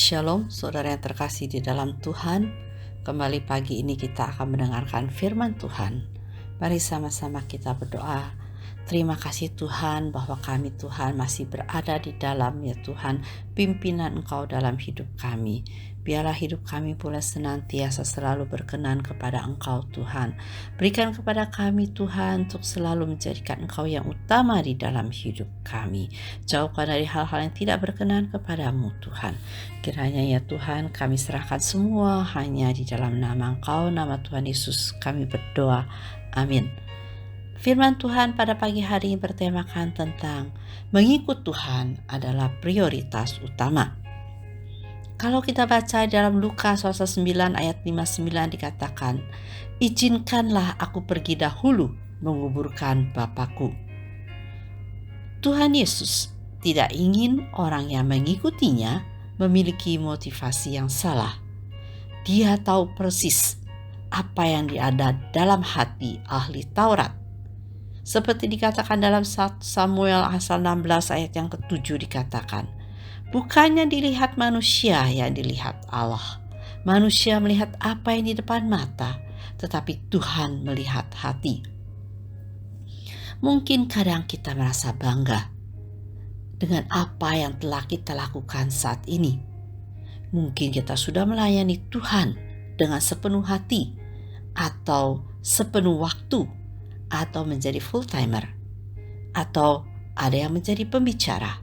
Shalom, saudara yang terkasih di dalam Tuhan. Kembali pagi ini kita akan mendengarkan firman Tuhan. Mari sama-sama kita berdoa. Terima kasih Tuhan bahwa kami Tuhan masih berada di dalam ya Tuhan pimpinan Engkau dalam hidup kami. Biarlah hidup kami pula senantiasa selalu berkenan kepada Engkau Tuhan. Berikan kepada kami Tuhan untuk selalu menjadikan Engkau yang utama di dalam hidup kami. Jauhkan dari hal-hal yang tidak berkenan kepadamu Tuhan. Kiranya ya Tuhan kami serahkan semua hanya di dalam nama Engkau, nama Tuhan Yesus kami berdoa. Amin. Firman Tuhan pada pagi hari ini bertemakan tentang mengikut Tuhan adalah prioritas utama. Kalau kita baca dalam Lukas pasal 9 ayat 59 dikatakan, "Izinkanlah aku pergi dahulu menguburkan Bapakku." Tuhan Yesus tidak ingin orang yang mengikutinya memiliki motivasi yang salah. Dia tahu persis apa yang ada dalam hati ahli Taurat. Seperti dikatakan dalam 1 Samuel pasal 16 ayat yang ke-7 dikatakan, bukannya dilihat manusia yang dilihat Allah. Manusia melihat apa yang di depan mata, tetapi Tuhan melihat hati. Mungkin kadang kita merasa bangga dengan apa yang telah kita lakukan saat ini. Mungkin kita sudah melayani Tuhan dengan sepenuh hati atau sepenuh waktu, atau menjadi full-timer, atau ada yang menjadi pembicara,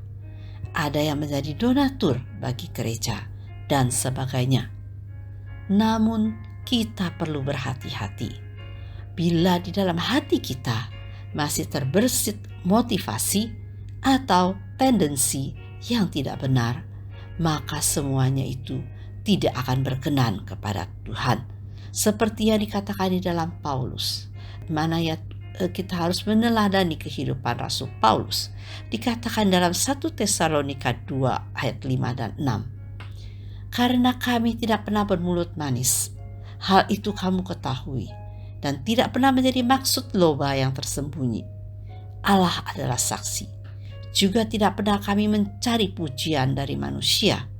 ada yang menjadi donatur bagi gereja, dan sebagainya. Namun kita perlu berhati-hati. Bila di dalam hati kita masih terbersit motivasi atau tendensi yang tidak benar, maka semuanya itu tidak akan berkenan kepada Tuhan. Seperti yang dikatakan di dalam Paulus, mana ya kita harus meneladani kehidupan Rasul Paulus. Dikatakan dalam 1 Tesalonika 2 ayat 5 dan 6. Karena kami tidak pernah bermulut manis, hal itu kamu ketahui, dan tidak pernah menjadi maksud loba yang tersembunyi. Allah adalah saksi. Juga tidak pernah kami mencari pujian dari manusia,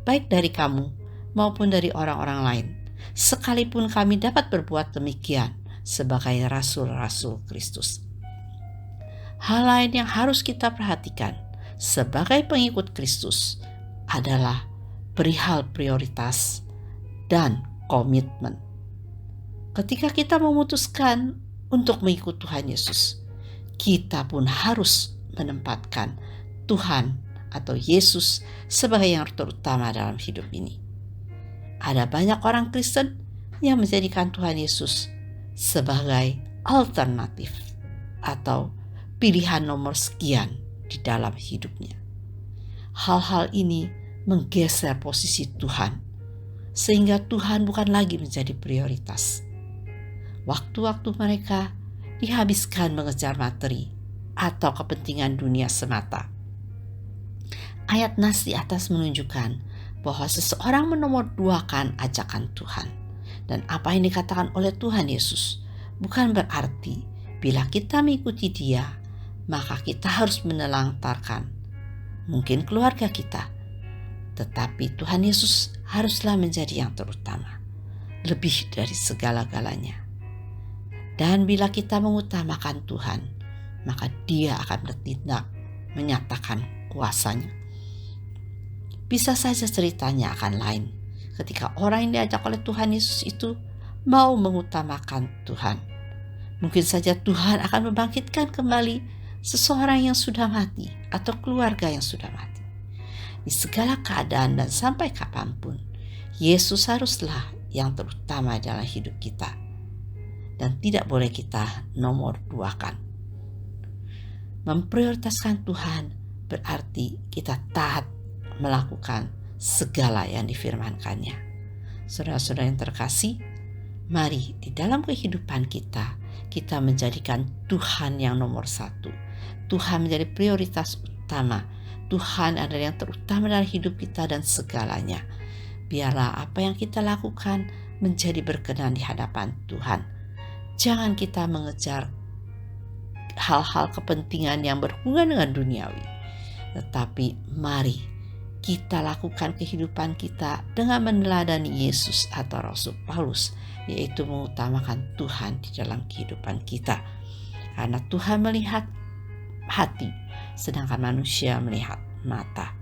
baik dari kamu maupun dari orang-orang lain. Sekalipun kami dapat berbuat demikian sebagai rasul-rasul Kristus. Hal lain yang harus kita perhatikan sebagai pengikut Kristus adalah perihal prioritas dan komitmen. Ketika kita memutuskan untuk mengikut Tuhan Yesus, kita pun harus menempatkan Tuhan atau Yesus sebagai yang terutama dalam hidup ini. Ada banyak orang Kristen yang menjadikan Tuhan Yesus sebagai alternatif atau pilihan nomor sekian di dalam hidupnya. Hal-hal ini menggeser posisi Tuhan, sehingga Tuhan bukan lagi menjadi prioritas. Waktu-waktu mereka dihabiskan mengejar materi atau kepentingan dunia semata. Ayat nas di atas menunjukkan bahwa seseorang menomorduakan ajakan Tuhan. Dan apa yang dikatakan oleh Tuhan Yesus bukan berarti bila kita mengikuti Dia, maka kita harus menelantarkan mungkin keluarga kita. Tetapi Tuhan Yesus haruslah menjadi yang terutama, lebih dari segala-galanya. Dan bila kita mengutamakan Tuhan, maka Dia akan bertindak menyatakan kuasanya. Bisa saja ceritanya akan lain ketika orang yang diajak oleh Tuhan Yesus itu mau mengutamakan Tuhan. Mungkin saja Tuhan akan membangkitkan kembali seseorang yang sudah mati atau keluarga yang sudah mati. Di segala keadaan dan sampai kapanpun, Yesus haruslah yang terutama dalam hidup kita. Dan tidak boleh kita nomor duakan. Memprioritaskan Tuhan berarti kita taat melakukan segala yang difirmankannya. Saudara-saudara yang terkasih, mari di dalam kehidupan kita menjadikan Tuhan yang nomor satu. Tuhan menjadi prioritas utama. Tuhan adalah yang terutama dalam hidup kita dan segalanya. Biarlah apa yang kita lakukan menjadi berkenan di hadapan Tuhan. Jangan kita mengejar hal-hal kepentingan yang berhubungan dengan duniawi. Tetapi mari kita lakukan kehidupan kita dengan meneladani Yesus atau Rasul Paulus, yaitu mengutamakan Tuhan di dalam kehidupan kita. Karena Tuhan melihat hati, sedangkan manusia melihat mata.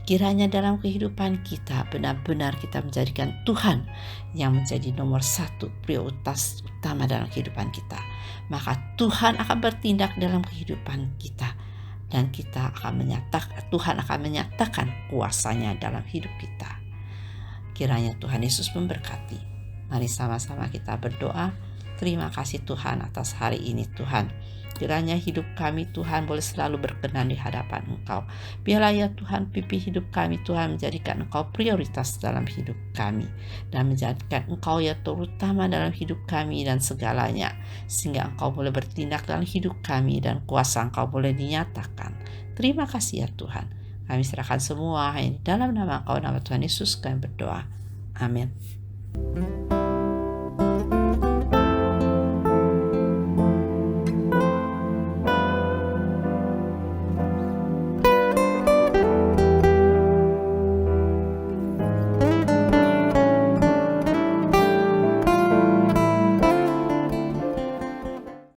Kiranya dalam kehidupan kita benar-benar kita menjadikan Tuhan yang menjadi nomor satu, prioritas utama dalam kehidupan kita. Maka Tuhan akan bertindak dalam kehidupan kita, dan Tuhan akan menyatakan kuasanya dalam hidup kita. Kiranya Tuhan Yesus memberkati. Mari sama-sama kita berdoa. Terima kasih Tuhan atas hari ini Tuhan. Kiranya hidup kami Tuhan boleh selalu berkenan di hadapan Engkau. Biarlah ya Tuhan pimpin hidup kami Tuhan, menjadikan Engkau prioritas dalam hidup kami. Dan menjadikan Engkau ya terutama dalam hidup kami dan segalanya. Sehingga Engkau boleh bertindak dalam hidup kami dan kuasa Engkau boleh dinyatakan. Terima kasih ya Tuhan. Kami serahkan semua dalam nama Engkau, nama Tuhan Yesus kami berdoa. Amin.